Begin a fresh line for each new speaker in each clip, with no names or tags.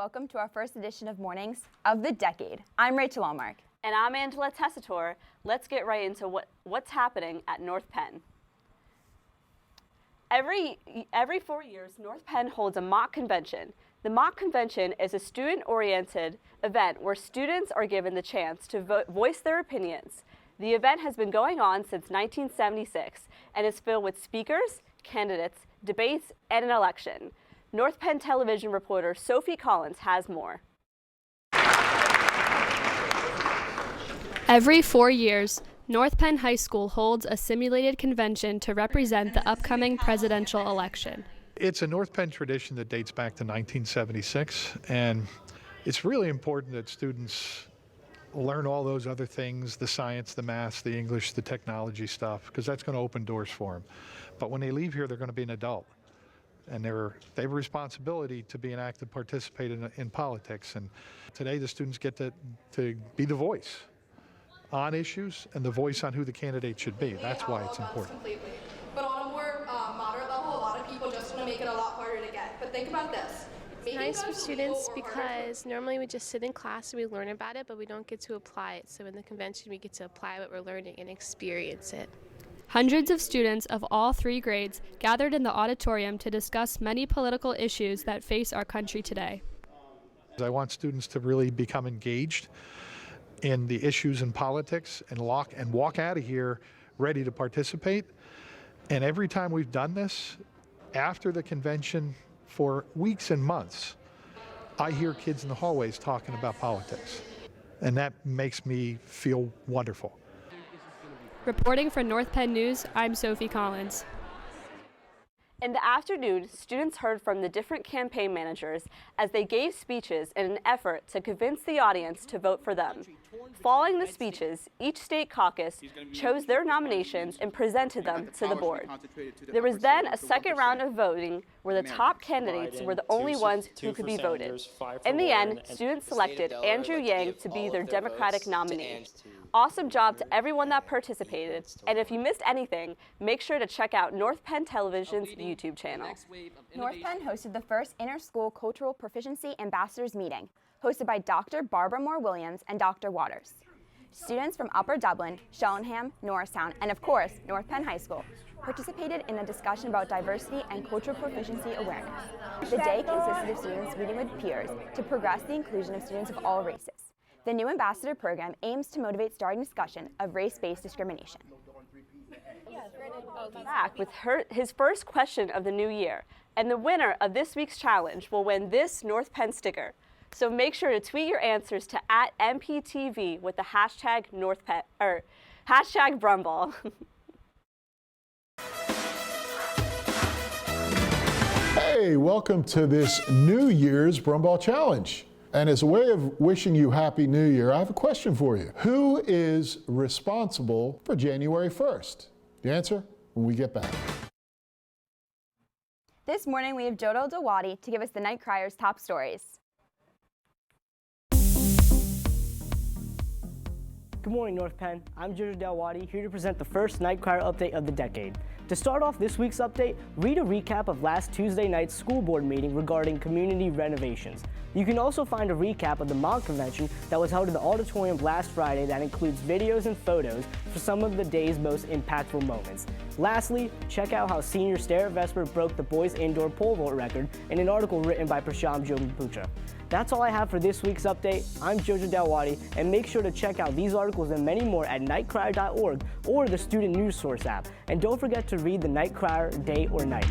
welcome to our first edition of Mornings of the Decade. I'm Rachel Allmark.
And I'm Angela Tessitore. Let's get right into what's happening at North Penn. Every 4 years, North Penn holds a mock convention. The mock convention is a student-oriented event where students are given the chance to voice their opinions. The event has been going on since 1976 and is filled with speakers, candidates, debates, and an election. North Penn television reporter Sophie Collins has more.
Every 4 years, North Penn High School holds a simulated convention to represent the upcoming presidential election.
It's a North Penn tradition that dates back to 1976, and it's really important that students learn all those other things, the science, the math, the English, the technology stuff, because that's going to open doors for them. But when they leave here, they're going to be an adult, and they have a responsibility to be an active participant in politics. And today the students get to be the voice on issues and the voice on who the candidate should be. That's why it's important.
Completely. But on a more moderate level, a lot of people just want to make it a lot harder to get. But think about this.
It's nice for students because normally we just sit in class and we learn about it, but we don't get to apply it. So in the convention, we get to apply what we're learning and experience it.
Hundreds of students of all 3 grades gathered in the auditorium to discuss many political issues that face our country today.
I want students to really become engaged in the issues in politics and walk out of here ready to participate. And every time we've done this, after the convention for weeks and months, I hear kids in the hallways talking about politics. And that makes me feel wonderful.
Reporting for North Penn News, I'm Sophie Collins.
In the afternoon, students heard from the different campaign managers as they gave speeches in an effort to convince the audience to vote for them. Following the speeches, each state caucus chose their nominations and presented them to the board. There was then a second round of voting where the top candidates were the only ones who could be voted. In the end, students selected Andrew Yang to be their Democratic nominee. Awesome job to everyone that participated, and if you missed anything, make sure to check out North Penn Television's YouTube channel.
North Penn hosted the first Inter-School Cultural Proficiency Ambassadors Meeting, hosted by Dr. Barbara Moore-Williams and Dr. Waters. Students from Upper Dublin, Shellenham, Norristown, and of course, North Penn High School participated in a discussion about diversity and cultural proficiency awareness. The day consisted of students meeting with peers to progress the inclusion of students of all races. The new ambassador program aims to motivate starting discussion of race-based discrimination.
Back with his first question of the new year, and the winner of this week's challenge will win this North Penn sticker. So make sure to tweet your answers to @NPTV with the hashtag #NorthPenn or hashtag Brumball.
Hey, welcome to this New Year's Brumball Challenge. And as a way of wishing you Happy New Year, I have a question for you. Who is responsible for January 1st? The answer when we get back.
This morning we have Jodo Dawadi to give us the night crier's top stories.
Good morning, North Penn. I'm Jojo Dalwadi, here to present the first Night Crier update of the decade. To start off this week's update, read a recap of last Tuesday night's school board meeting regarding community renovations. You can also find a recap of the mock convention that was held in the auditorium last Friday that includes videos and photos for some of the day's most impactful moments. Lastly, check out how senior Stara Vesper broke the boys indoor pole vault record in an article written by Prasham Jogiputra. That's all I have for this week's update. I'm Jojo Dalwadi, and make sure to check out these articles and many more at nightcrier.org or the Student News Source app. And don't forget to read the Night Crier day or night.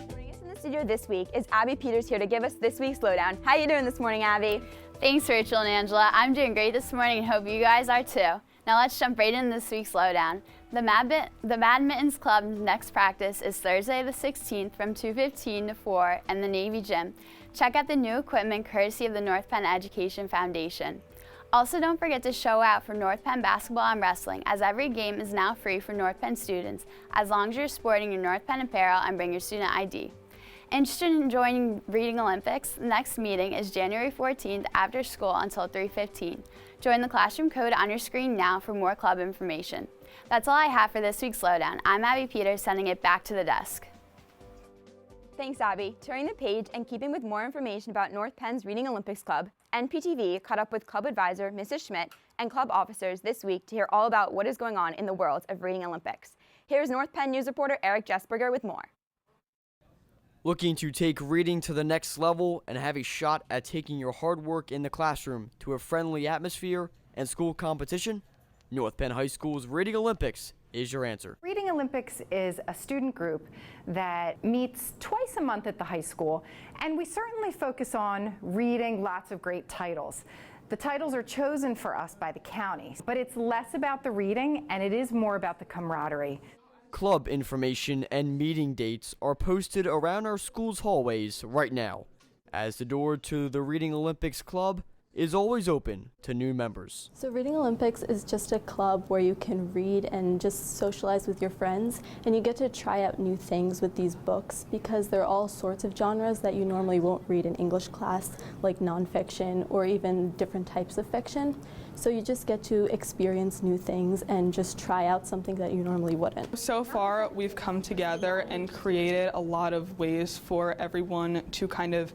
Joining us in the studio this week is Abby Peters here to give us this week's lowdown. How you doing this morning, Abby?
Thanks, Rachel and Angela. I'm doing great this morning and hope you guys are too. Now let's jump right into this week's lowdown. The Badmintons Club's next practice is Thursday the 16th from 2:15 to 4 in the Navy Gym. Check out the new equipment courtesy of the North Penn Education Foundation. Also, don't forget to show out for North Penn basketball and wrestling, as every game is now free for North Penn students, as long as you're sporting your North Penn apparel and bring your student ID. Interested in joining Reading Olympics? The next meeting is January 14th after school until 3:15. Join the classroom code on your screen now for more club information. That's all I have for this week's Lowdown. I'm Abby Peters, sending it back to the desk.
Thanks, Abby. Turning the page and keeping with more information about North Penn's Reading Olympics Club, NPTV caught up with club advisor Mrs. Schmidt and club officers this week to hear all about what is going on in the world of Reading Olympics. Here's North Penn news reporter Eric Jesperger with more.
Looking to take reading to the next level and have a shot at taking your hard work in the classroom to a friendly atmosphere and school competition? North Penn High School's Reading Olympics is your answer.
Reading Olympics is a student group that meets twice a month at the high school, and we certainly focus on reading lots of great titles. The titles are chosen for us by the county, but it's less about the reading and it is more about the camaraderie.
Club information and meeting dates are posted around our school's hallways right now, as the door to the Reading Olympics Club is always open to new members.
So Reading Olympics is just a club where you can read and just socialize with your friends, and you get to try out new things with these books because there are all sorts of genres that you normally won't read in English class, like nonfiction or even different types of fiction. So you just get to experience new things and just try out something that you normally wouldn't.
So far, we've come together and created a lot of ways for everyone to kind of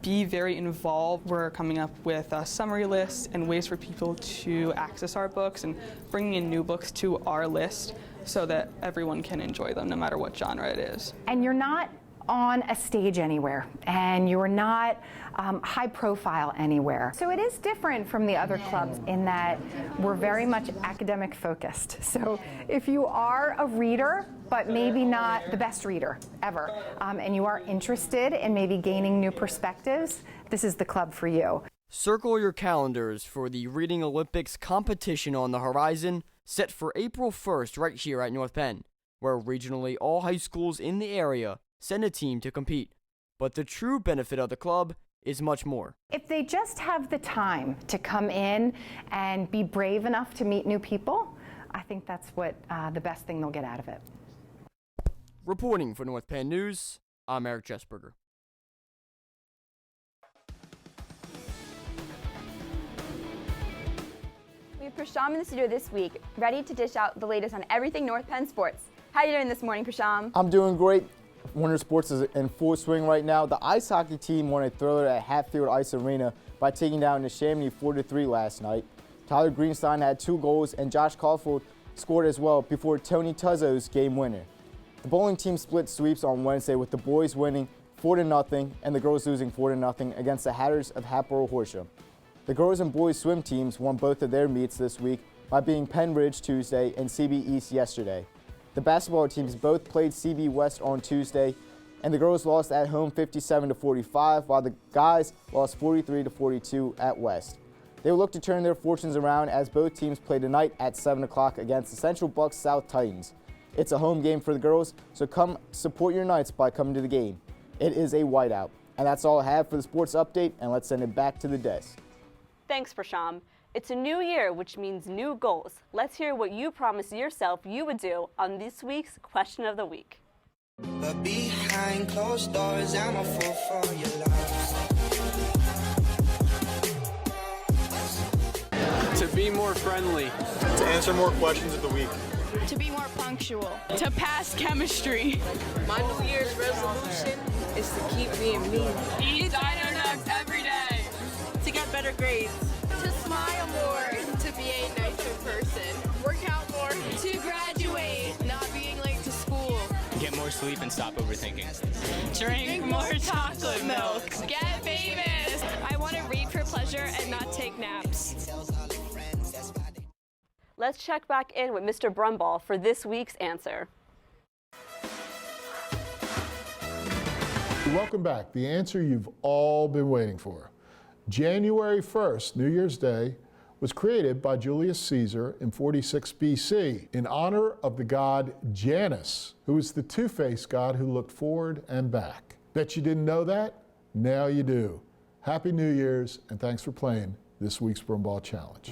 be very involved. We're coming up with a summary list and ways for people to access our books and bringing in new books to our list so that everyone can enjoy them no matter what genre it is.
And you're not on a stage anywhere, and you're not high profile anywhere. So it is different from the other clubs in that we're very much academic focused. So if you are a reader, but maybe not the best reader ever, and you are interested in maybe gaining new perspectives, this is the club for you.
Circle your calendars for the Reading Olympics competition on the horizon, set for April 1st right here at North Penn, where regionally all high schools in the area send a team to compete. But the true benefit of the club is much more.
If they just have the time to come in and be brave enough to meet new people, I think that's what the best thing they'll get out of it.
Reporting for North Penn News, I'm Eric Jesperger.
We have Prasham in the studio this week, ready to dish out the latest on everything North Penn sports. How are you doing this morning, Prasham?
I'm doing great. Winter sports is in full swing right now. The ice hockey team won a thriller at Hatfield Ice Arena by taking down the Neshaminy 4-3 last night. Tyler Greenstein had 2 goals and Josh Caulfield scored as well before Tony Tuzzo's game winner. The bowling team split sweeps on Wednesday with the boys winning 4-0 and the girls losing 4-0 against the Hatters of Hatboro Horsham. The girls and boys swim teams won both of their meets this week by beating Penn Ridge Tuesday and CB East yesterday. The basketball teams both played CB West on Tuesday, and the girls lost at home 57-45, while the guys lost 43-42 at West. They will look to turn their fortunes around as both teams play tonight at 7 o'clock against the Central Bucks South Titans. It's a home game for the girls, so come support your Knights by coming to the game. It is a whiteout. And that's all I have for the sports update, and let's send it back to the desk.
Thanks, Prasham. It's a new year, which means new goals. Let's hear what you promised yourself you would do on this week's Question of the Week.
But behind closed doors, I'm a fool for your love.
To be more friendly.
To answer more questions of the week.
To be more punctual. To pass chemistry.
My New Year's resolution is to keep being me.
Eat dino nuts every day.
To get better grades.
To smile more. To be a nicer person.
Work out more.
To graduate. Not being late to school.
Get more sleep and stop overthinking.
Drink more chocolate milk.
Get famous.
I want to read for pleasure and not take naps.
Let's check back in with Mr. Brumball for this week's answer.
Welcome back. The answer you've all been waiting for. January 1st, New Year's Day, was created by Julius Caesar in 46 BC in honor of the god Janus, who was the two-faced god who looked forward and back. Bet you didn't know that? Now you do. Happy New Year's, and thanks for playing this week's Brumball Challenge.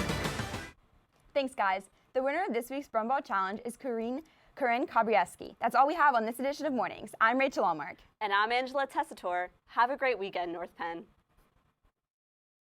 Thanks, guys. The winner of this week's Brumball Challenge is Corinne Corinne Kabrieski. That's all we have on this edition of Mornings. I'm Rachel Allmark.
And I'm Angela Tessitore. Have a great weekend, North Penn.